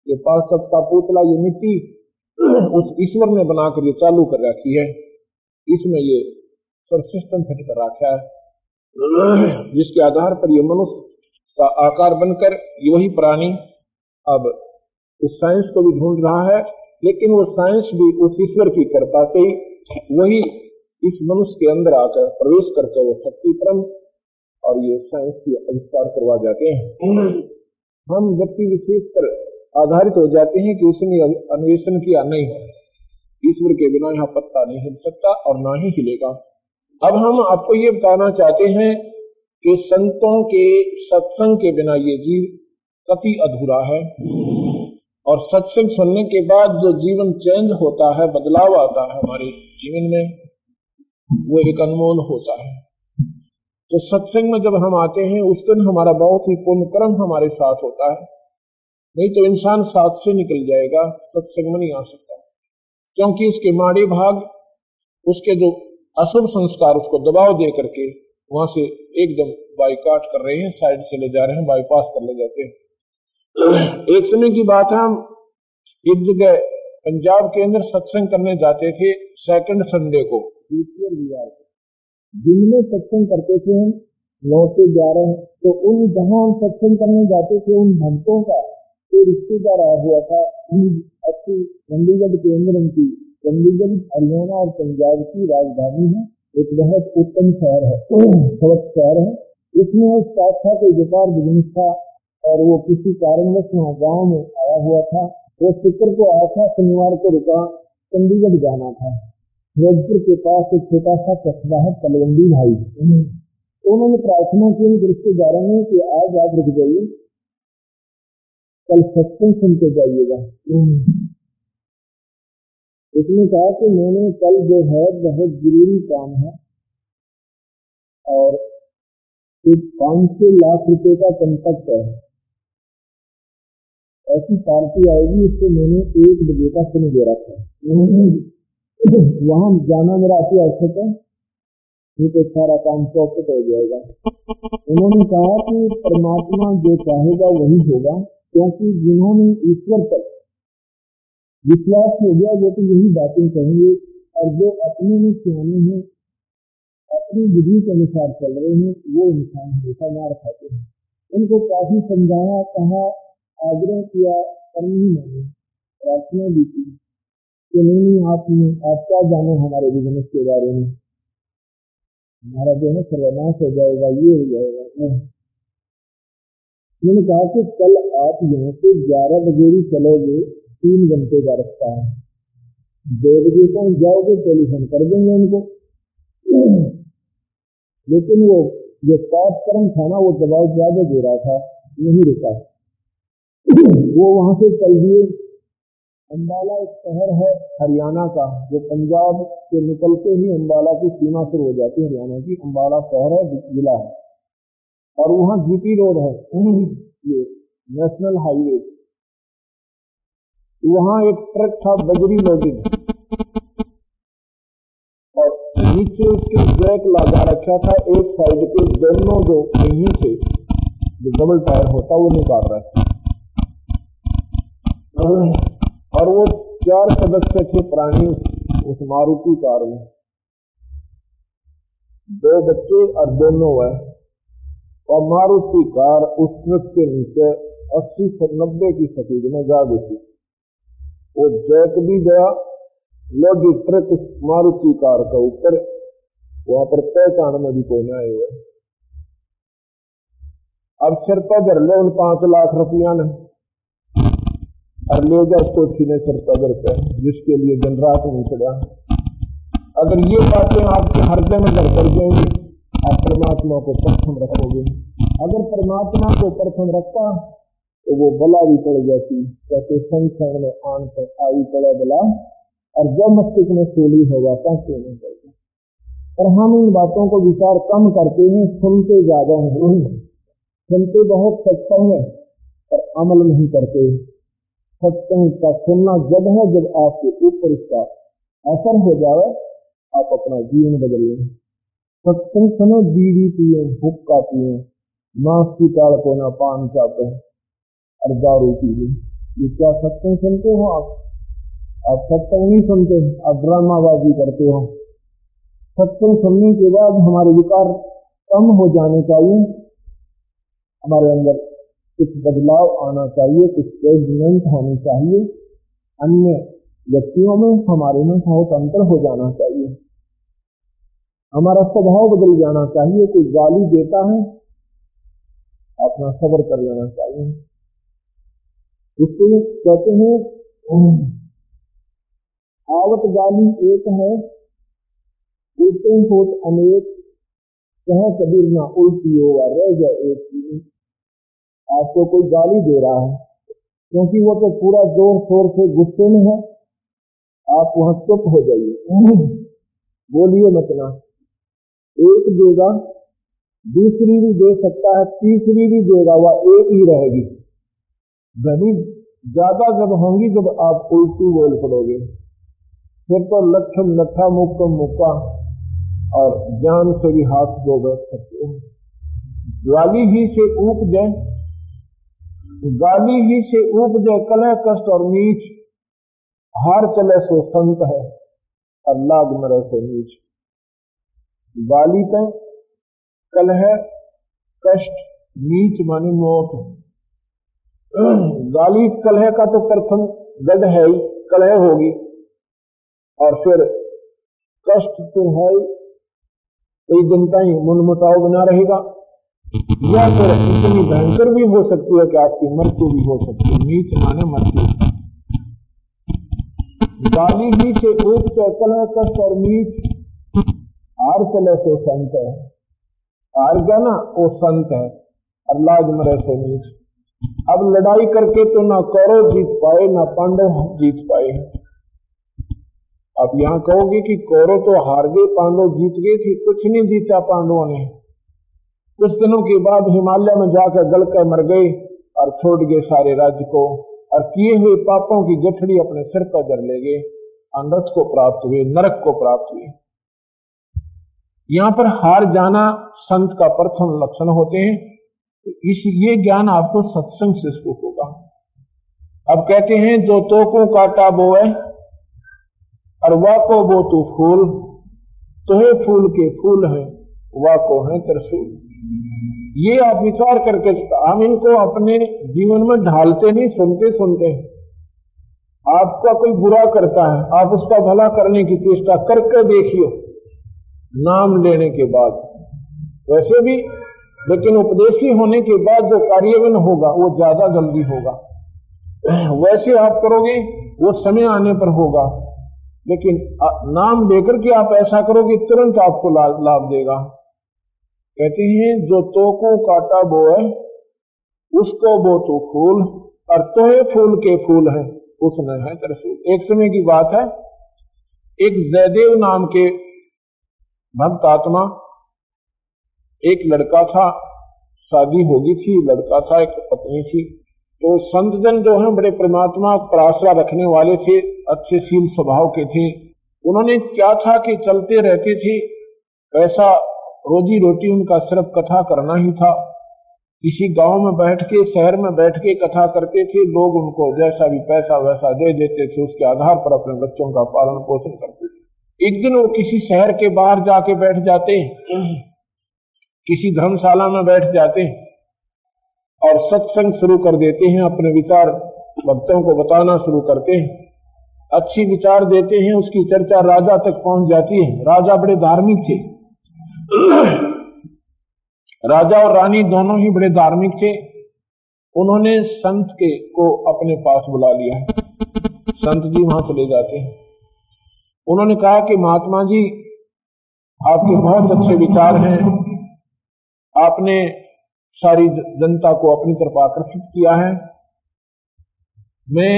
ये 5 का पुतला, ये मिट्टी उस ईश्वर ने बनाकर ये चालू कर रखी है, इसमें ये सब सिस्टम फिट कर रखा है, जिसके आधार पर ये मनुष्य का आकार बनकर ये वही प्राणी अब उस साइंस को भी ढूंढ रहा है, लेकिन वो साइंस भी उस ईश्वर की कृपा से ही वही इस मनुष्य के अंदर आकर प्रवेश करके वो शक्ति परम और ये साइंस की आविष्कार करवा जाते हैं। हम व्यक्ति विशेष पर आधारित हो जाते हैं कि उसने अन्वेषण किया, नहीं, ईश्वर के बिना यहाँ पत्ता नहीं हिल सकता और ना ही हिलेगा। अब हम आपको ये बताना चाहते हैं कि संतों के सत्संग के बिना ये जीव कति अधूरा है, और सत्संग सुनने के बाद जो जीवन चेंज होता है, बदलाव आता है हमारे जीवन में, वो एक अनमोल होता है। तो सत्संग में जब हम आते हैं उस दिन हमारा बहुत ही पुण्य कर्म हमारे साथ होता है, नहीं तो इंसान साथ से निकल जाएगा, सत्संग में नहीं आ सकता, क्योंकि उसके माड़े भाग, उसके जो अशुभ संस्कार उसको दबाव दे करके वहां से एकदम बाइकाट कर रहे हैं, साइड से ले जा रहे हैं, बाईपास कर ले जाते हैं। एक समय की बात है, हम एक जगह पंजाब के अंदर सत्संग करने जाते थे, सेकंड संडे को, दिन में सत्संग करते थे हम 9 से 11। तो उन जहां हम सत्संग करने जाते थे उन भक्तों का कोई रिश्तेदार आया हुआ था, अच्छी चंडीगढ़ के अंदर उनकी, चंडीगढ़ हरियाणा और पंजाब की राजधानी है, एक बहुत उत्तम शहर है, स्वच्छ शहर है। इसमें उस था कोई व्यापार बिजनेस था, और वो किसी कारणवश वहाँ गाँव में आया हुआ था। वो शुक्र को आया था, शनिवार को रुका, चंडीगढ़ जाना था। फिरोजपुर के पास एक छोटा सा कस्बा है तलवंडी भाई, उन्होंने प्रार्थना की रिश्तेदारों ने कि आज आप रुक जाइए, कल सत्संग सुनते जाइएगा। उसने कहा कि मैंने कल जो है बहुत जरूरी काम है और 500 लाख रुपए का कंट्रैक्ट है, ऐसी पार्टी आएगी, इससे मैंने 1 बजे का समय दे रखा है, वहां जाना मेरा अति आवश्यक है, नहीं तो सारा काम चौपट हो जाएगा। उन्होंने कहा कि परमात्मा जो चाहेगा वही होगा, क्योंकि जिन्होंने ईश्वर पर विश्वास हो गया वो तो यही बातें कहेंगे, और जो अपने में सियाने हैं, अपनी विधि के अनुसार चल रहे हैं, वो इंसान हमेशा मार खाते हैं। उनको काफी समझाया, कहा, आग्रह किया, पर नहीं माने, प्रार्थना भी की कि नहीं, आप क्या जाने हमारे बिजनेस के बारे में, हमारा जो है सर्वनाश हो जाएगा, ये हो जाएगा। उन्होंने कहा कि कल आप यहाँ से 11 बजे भी चलोगे, 3 घंटे का रास्ता है, 2 बजे तक जाओगे, टेलीफोन कर देंगे उनको। लेकिन वो जो पाप कर्म था ना, वो दबाव ज्यादा दे रहा था, नहीं रुका, वो वहां से चल दिए। अंबाला एक शहर है हरियाणा का, जो पंजाब से निकलते ही अंबाला की सीमा शुरू हो जाती है हरियाणा की। अंबाला शहर है, जिला है, और वहाँ जीटी रोड है, ये नेशनल हाईवे। वहाँ एक ट्रक था बजरी लोडिंग, और नीचे उसके जैक लगा रखा था, एक साइड के दोनों जो पहिए थे, जो डबल टायर होता वो निकाल रहा था, और वो 4 सदस्य थे प्राणी उस मारुति कार में, 2 बच्चे और दोनों वह, और मारुति कार उस ट्रक के नीचे 80 से 90 की स्पीड में जा गई। वो जैक भी गया, लोडी ट्रक उस मारुति कार का ऊपर, वहां पर पहचान में भी कोई न आए हुए। अब सिर पर धर लो उन 5 लाख रुपया ने, और ले जाओ कोठी ने सिर पर धर कर, जिसके लिए दिन रात नहीं पड़ा। अगर ये बातें आपके हृदय में घर कर जाएंगी, आप परमात्मा को प्रथम रखोगे। अगर परमात्मा को प्रथम रखता तो वो बला भी पड़ जाती, जैसे संसार में आन पर आई पड़ा बला, और जब मस्तिष्क में सूली होगा पहुंचे नहीं पड़ेगा। पर हम इन बातों को विचार कम करते हैं, सुनते ज्यादा हैं, सुनते बहुत सत्संग है पर अमल नहीं करते। सत्संग का सुनना जब है जब आपके ऊपर इसका असर हो जाए, आप अपना जीवन बदल लें। सत्संग समय बीड़ी पिए, हुक्का पिए, मांस की ताड़ को ना पान चाहते हैं और दारू पी ले। ये क्या सत्संग सुनते हो आप सत्संग नहीं सुनते, आप ड्रामाबाजी करते हो। सत्संग सुनने के बाद हमारे विकार कम हो जाने चाहिए, हमारे अंदर कुछ बदलाव आना चाहिए, कुछ चेंजमेंट होनी चाहिए, अन्य व्यक्तियों में हमारे में बहुत अंतर हो जाना चाहिए, हमारा स्वभाव बदल जाना चाहिए। कोई गाली देता है अपना सब्र कर लेना चाहिए। इसलिए कहते हैं आवत गाली एक है, उल्टे होत अनेक, कह कबीर ना उल्टी होगा रह जाए एक चीज। आपको कोई गाली दे रहा है क्योंकि वो तो पूरा जोर शोर से गुस्से में है, आप वहां चुप हो जाइए, बोलिए मत ना। एक देगा, दूसरी भी दे सकता है, तीसरी भी देगा, वह एक ही रहेगी। घनी ज्यादा जब होंगी जब आप उल्टी बोल पड़ोगे, फिर तो लक्षण लट्ठा मुक्का मुक्का और जान से भी हाथ धो बैठ सकते हो। गाली ही से उपजे, गाली ही से उपजे कलह कष्ट और नीच, हार चले सो संत है और लाग मरे सो नीच। गाली पे कलह कष्ट नीच माने मौत। गाली कलह का तो प्रथम गढ़ है ही, कलह होगी और फिर कष्ट तो है ही, कई जनता ही मनमुटाव बना रहेगा, या फिर इतनी भयंकर भी हो सकती है कि आपकी मृत्यु भी हो सकती है। नीच माने मृत्यु। गाली ही से ऊप से कलह कष्ट और नीच, हार चले सो संत है, हार गया ना वो संत है और लाज मरे सो नीच। अब लड़ाई करके तो ना कौरव जीत पाए ना पांडव जीत पाए। अब यहां कहोगे कि कौरव तो हार गए, पांडव जीत गए थे, कुछ नहीं जीता पांडवों ने। कुछ दिनों के बाद हिमालय में जाकर गल कर मर गए और छोड़ गए सारे राज्य को, और किए हुए पापों की गठड़ी अपने सिर पर धर ले गए, अनर्थ को प्राप्त हुए, नरक को प्राप्त हुए। यहां पर हार जाना संत का प्रथम लक्षण होते हैं। ये ज्ञान आपको सत्संग से होगा। अब कहते हैं जो तो को काटा बोए और वाह को बो तू फूल, तोहे फूल के फूल है वाह को है त्रिशूल। ये आप विचार करके, हम इनको अपने जीवन में ढालते नहीं, सुनते सुनते हैं। आपका कोई बुरा करता है, आप उसका भला करने की चेष्टा करके देखिए नाम लेने के बाद, वैसे भी, लेकिन उपदेशी होने के बाद जो कार्यान्वयन होगा वो ज्यादा जल्दी होगा। वैसे आप करोगे वो समय आने पर होगा, लेकिन नाम लेकर के आप ऐसा करोगे तुरंत आपको लाभ देगा। कहते हैं जो तो को काटा बोए उसको बो तू फूल, और तोहे फूल के फूल है उसने है त्रिशूल। एक समय की बात है, एक जयदेव नाम के भक्त आत्मा, एक लड़का था, शादी होगी थी, लड़का था, एक पत्नी थी। तो संत जन जो है बड़े परमात्मा पर आश्रय रखने वाले थे, अच्छे शील स्वभाव के थे। उन्होंने क्या था कि चलते रहते थे, पैसा रोजी रोटी उनका सिर्फ कथा करना ही था। किसी गांव में बैठ के, शहर में बैठ के कथा करते थे, लोग उनको जैसा भी पैसा वैसा दे देते थे, उसके आधार पर अपने बच्चों का पालन पोषण करते थे। एक दिन वो किसी शहर के बाहर जाके बैठ जाते, किसी धर्मशाला में बैठ जाते और सत्संग शुरू कर देते हैं, अपने विचार भक्तों को बताना शुरू करते हैं, अच्छी विचार देते हैं। उसकी चर्चा राजा तक पहुंच जाती है। राजा बड़े धार्मिक थे, राजा और रानी दोनों ही बड़े धार्मिक थे। उन्होंने संत को अपने पास बुला लिया। संत जी वहां चले जाते हैं। उन्होंने कहा कि महात्मा जी, आपके बहुत अच्छे विचार हैं, आपने सारी जनता को अपनी तरफ आकर्षित किया है, मैं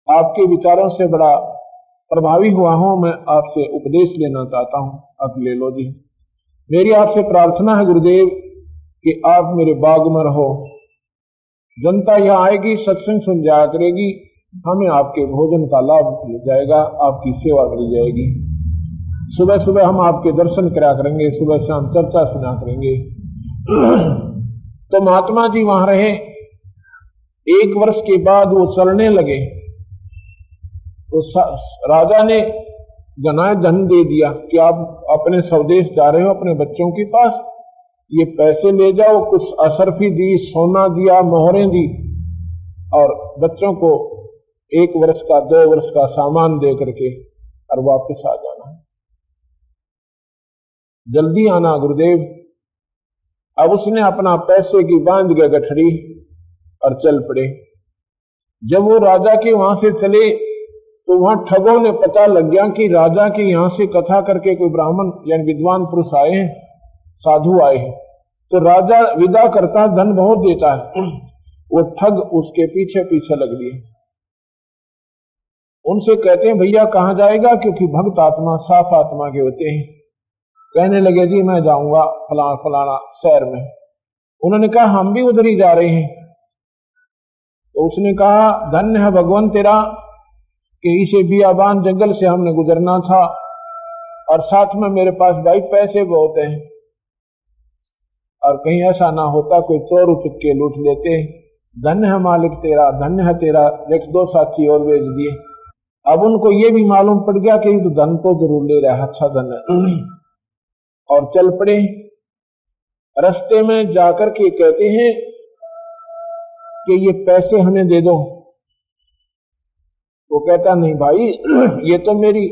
आपके विचारों से बड़ा प्रभावी हुआ हूं, मैं आपसे उपदेश लेना चाहता हूं, आप ले लो जी। मेरी आपसे प्रार्थना है गुरुदेव कि आप मेरे बाग में रहो, जनता यहां आएगी, सत्संग सुन जाया करेगी, हमें आपके भोजन का लाभ मिल जाएगा, आपकी सेवा मिल जाएगी। सुबह सुबह हम आपके दर्शन करा करेंगे, सुबह शाम चर्चा सुना करेंगे। तो महात्मा जी वहां रहे। 1 वर्ष के बाद वो चलने लगे तो राजा ने घना धन दे दिया कि आप अपने स्वदेश जा रहे हो, अपने बच्चों के पास ये पैसे ले जाओ। कुछ अशर्फी दी, सोना दिया, मोहरें दी और बच्चों को 1 वर्ष का 2 वर्ष का सामान दे करके और वापस आ जाना, जल्दी आना गुरुदेव। अब उसने अपना पैसे की बांध के गठरी और चल पड़े। जब वो राजा के वहां से चले तो वहां ठगों ने पता लग गया कि राजा के यहां से कथा करके कोई ब्राह्मण यानी विद्वान पुरुष आए हैं, साधु आए हैं। तो राजा विदा करता, धन बहुत देता है। वो ठग उसके पीछे पीछे लग लिए। उनसे कहते हैं भैया कहां जाएगा, क्योंकि भक्त आत्मा साफ आत्मा के होते हैं। कहने लगे जी मैं जाऊंगा फलाना शहर में। उन्होंने कहा हम भी उधर ही जा रहे हैं। तो उसने कहा धन्य है भगवान तेरा कि इसे बियाबान जंगल से हमने गुजरना था और साथ में मेरे पास भाई पैसे बहुत हैं और कहीं ऐसा ना होता कोई चोर उचक के लूट लेते। धन्य है मालिक तेरा, धन्य है तेरा। 1-2 साथी और भेज दिए। अब उनको ये भी मालूम पड़ गया कि तो धन तो जरूर ले रहा है, अच्छा धन है, और चल पड़े। रास्ते में जाकर के कहते हैं कि ये पैसे हमें दे दो। वो कहता नहीं भाई ये तो मेरी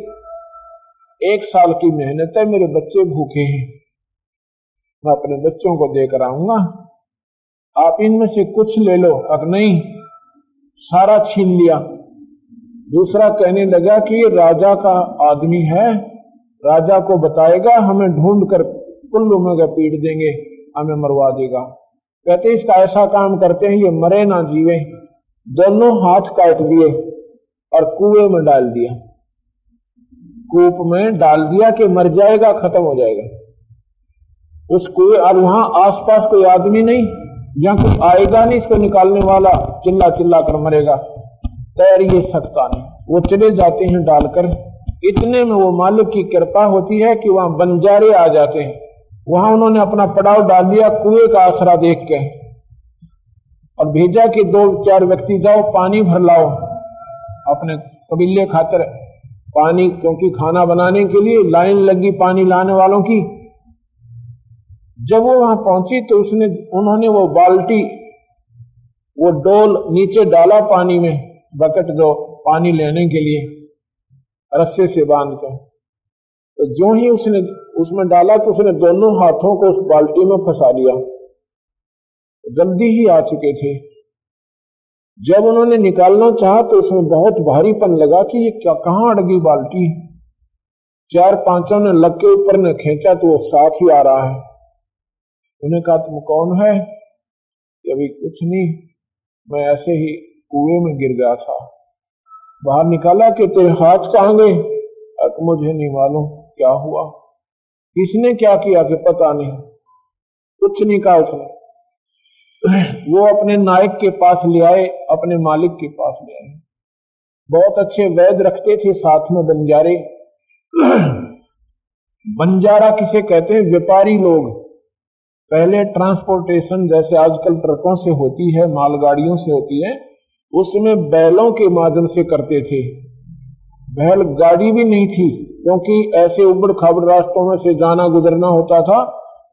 1 साल की मेहनत है, मेरे बच्चे भूखे हैं, मैं अपने बच्चों को देकर आऊंगा, आप इनमें से कुछ ले लो। अब नहीं, सारा छीन लिया। दूसरा कहने लगा कि ये राजा का आदमी है, राजा को बताएगा, हमें ढूंढ कर कुल्लू में पीट देंगे, हमें मरवा देगा। कहते इसका ऐसा काम करते हैं ये मरे ना जीवे। दोनों हाथ काट दिए और कुएं में डाल दिया। कूप में डाल दिया कि मर जाएगा, खत्म हो जाएगा उस कुएं। और वहां आसपास कोई आदमी नहीं, जहां कुछ आएगा नहीं इसको निकालने वाला, चिल्ला चिल्ला कर मरेगा, तैर ये सकता नहीं। वो चले जाते हैं डालकर। इतने में वो मालिक की कृपा होती है कि वहां बंजारे आ जाते हैं। वहां उन्होंने अपना पड़ाव डाल दिया कुएं का आसरा देख के और भेजा कि 2-4 व्यक्ति जाओ पानी भर लाओ अपने कबीले खातर पानी, क्योंकि खाना बनाने के लिए लाइन लगी पानी लाने वालों की। जब वो वहां पहुंची तो उन्होंने वो बाल्टी, वो डोल नीचे डाला पानी में, बकेट दो पानी लेने के लिए रस्से से बांध कर। तो जो ही उसने उसमें डाला तो उसने दोनों हाथों को उस बाल्टी में फंसा लिया। जल्दी ही आ चुके थे। जब उन्होंने निकालना चाहा तो उसमें बहुत भारीपन लगा कि ये क्या, कहां अड़गी बाल्टी। 4-5 ने लग के ऊपर ने खींचा तो वो साथ ही आ रहा है। उन्हें कहा तुम कौन है? अभी कुछ नहीं, मैं ऐसे ही कुएं में गिर गया था। बाहर निकाला कि तेरे हाथ कहां गए? मुझे नहीं मालूम क्या हुआ, किसने क्या किया कि पता नहीं, कुछ नहीं कहा उसने। वो अपने नायक के पास ले आए, अपने मालिक के पास ले आए। बहुत अच्छे वैद्य रखते थे साथ में बंजारे। बंजारा किसे कहते हैं? व्यापारी लोग। पहले ट्रांसपोर्टेशन जैसे आजकल ट्रकों से होती है, मालगाड़ियों से होती है, उसमें बैलों के माध्यम से करते थे। बैल गाड़ी भी नहीं थी, क्योंकि ऐसे उबड़ खाबड़ रास्तों में से जाना गुजरना होता था।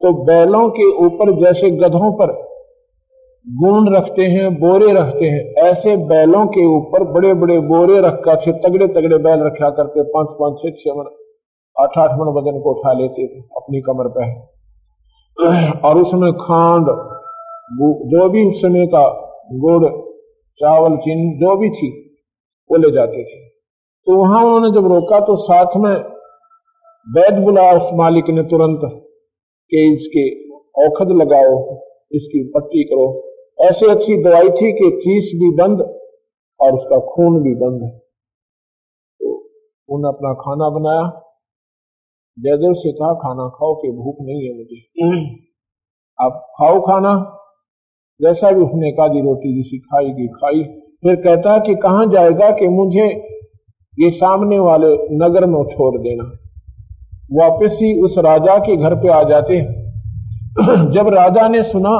तो बैलों के ऊपर जैसे गधों पर गुण रखते हैं, बोरे रखते हैं, ऐसे बैलों के ऊपर बड़े बड़े बोरे रखा थे। तगड़े तगड़े बैल रखा करते, 5-5, 6-6 मन, 8-8 मन वजन को उठा लेते थे अपनी कमर पे। और उसमें खांड, जो भी उस समय का गुड़, चावल, चीनी जो भी थी वो ले जाते थे। तो वहां उन्होंने जब रोका तो साथ में वैद्य बुलाया उस मालिक ने तुरंत कि इसके औषध लगाओ, इसकी पट्टी करो। ऐसी अच्छी दवाई थी कि चीस भी बंद और उसका खून भी बंद। तो उन्होंने अपना खाना बनाया, जयदेव से कहा खाना खाओ कि भूख नहीं है मुझे, आप खाओ खाना। जैसा भी उसने कहा जी रोटी जिसी खाई। फिर कहता है कि कहां जाएगा? कि मुझे ये सामने वाले नगर में छोड़ देना। वापस ही उस राजा के घर पे आ जाते हैं। जब राजा ने सुना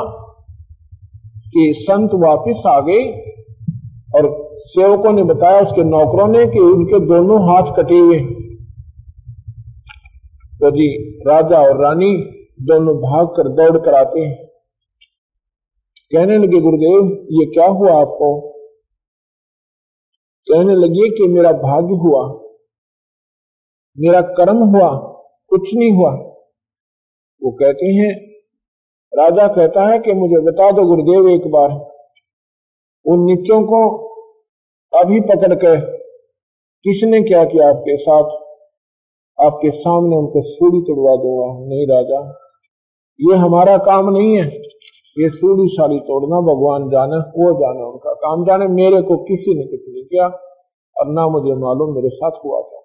कि संत वापस आ गए और सेवकों ने बताया, उसके नौकरों ने, कि उनके दोनों हाथ कटे हुए, तो जी राजा और रानी दोनों भाग कर दौड़ कर आते हैं। कहने लगे, गुरुदेव ये क्या हुआ आपको? कहने लगे कि मेरा भाग्य हुआ, मेरा कर्म हुआ, कुछ नहीं हुआ। वो कहते हैं, राजा कहता है कि मुझे बता दो गुरुदेव एक बार, उन नीचों को अभी पकड़ कर किसने क्या किया आपके साथ? आपके सामने उनको सूली तोड़वा दूंगा। नहीं राजा, ये हमारा काम नहीं है, ये सूली साली तोड़ना भगवान जाने, वो जाने, उनका काम जाने। मेरे को किसी ने कुछ नहीं किया और ना मुझे मालूम मेरे साथ हुआ था।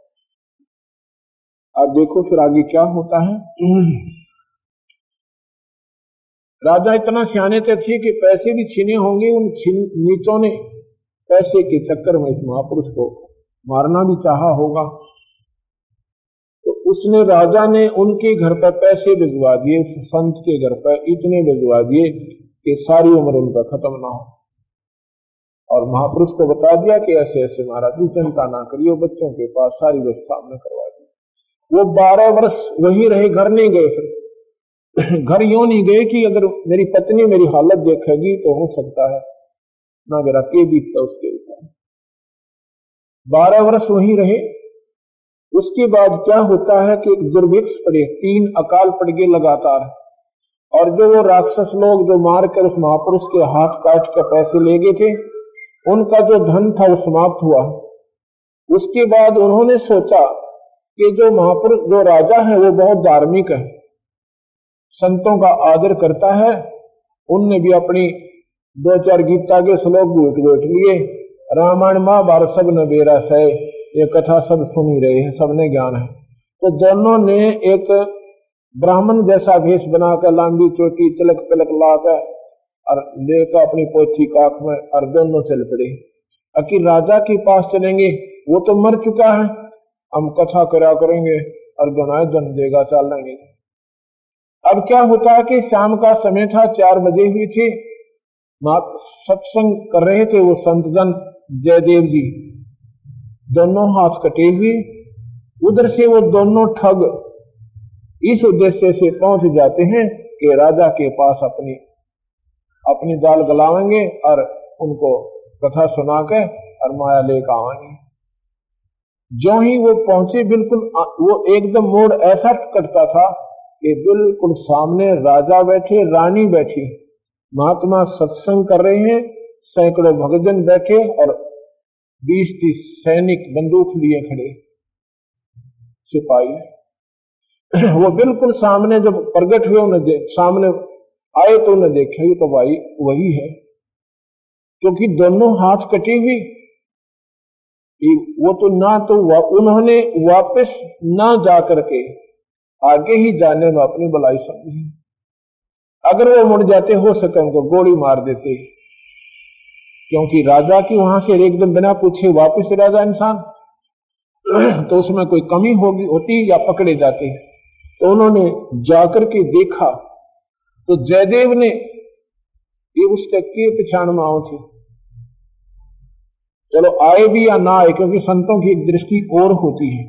अब देखो फिर आगे क्या होता है। राजा इतना सियाने थे कि पैसे भी छीने होंगे, उन नीचों ने पैसे के चक्कर में इस महापुरुष को मारना भी चाहा होगा। तो उसने, राजा ने उनके घर पर पैसे भिजवा दिए, उस संत के घर पर इतने भिजवा दिए कि सारी उम्र उनका खत्म ना हो। और महापुरुष को बता दिया कि ऐसे ऐसे महाराज जी चिंता ना करिए, बच्चों के पास सारी व्यवस्था हमने करवा दी। वो 12 वर्ष वही रहे, घर नहीं गए। फिर घर यूं नहीं गए कि अगर मेरी पत्नी मेरी हालत देखेगी तो हो सकता है ना मेरा के बीतता उसके ऊपर। 12 वर्ष वहीं रहे। उसके बाद क्या होता है कि दुर्भिक्ष पड़े, 3 अकाल पड़ गए लगातार, और जो वो राक्षस लोग जो मारकर उस महापुरुष के हाथ काट कर पैसे ले गए थे, उनका जो धन था वो समाप्त हुआ। उसके बाद उन्होंने सोचा कि जो महापुरुष, जो राजा है वो बहुत धार्मिक है, संतों का आदर करता है। उनने भी अपनी 2-4 गीता के श्लोक घोट लिए, रामायण महाभारत सब न बेरा सह, ये कथा सब सुनी रहे हैं, सबने ज्ञान है। तो दोनों ने एक ब्राह्मण जैसा भेष बनाकर, लंबी चोटी तिलक तिलक लाकर और लेकर अपनी पोथी काख में, और दोनों चल पड़े। आखिर राजा के पास चलेंगे, वो तो मर चुका है, हम कथा करा करेंगे और गुनाह जन देगा, चल लेंगे। अब क्या होता है कि शाम का समय था, 4 बजे हुई थी, सत्संग कर रहे थे वो संतजन जयदेव जी, दोनों हाथ कटे हुए। उधर से वो दोनों ठग इस उद्देश्य से पहुंच जाते हैं कि राजा के पास अपनी दाल गलावेंगे और उनको कथा सुनाकर और माया लेकर आवेंगे। जो ही वो पहुंचे, बिल्कुल वो एकदम मोड़ ऐसा कटता था कि बिल्कुल सामने राजा बैठे, रानी बैठी, महात्मा सत्संग कर रहे हैं, सैकड़ों भक्तजन बैठे और 20-30 सैनिक बंदूक लिए खड़े, सिपाही। वो बिल्कुल सामने जब प्रकट हुए, उन्हें सामने आए तो उन्हें देखा ये तो भाई वही है, क्योंकि दोनों हाथ कटी हुई। वो तो ना तो उन्होंने वापस ना जा करके आगे ही जाने में अपनी भलाई समझी। अगर वो मुड़ जाते, हो सके उनको गोली मार देते, क्योंकि राजा की वहां से एकदम बिना पूछे वापस राजा इंसान, तो उसमें कोई कमी होती या पकड़े जाते। तो उन्होंने जाकर के देखा तो जयदेव ने ये उसके के पहचान में आओ थे। चलो आए भी या ना आए, क्योंकि संतों की एक दृष्टि और होती है।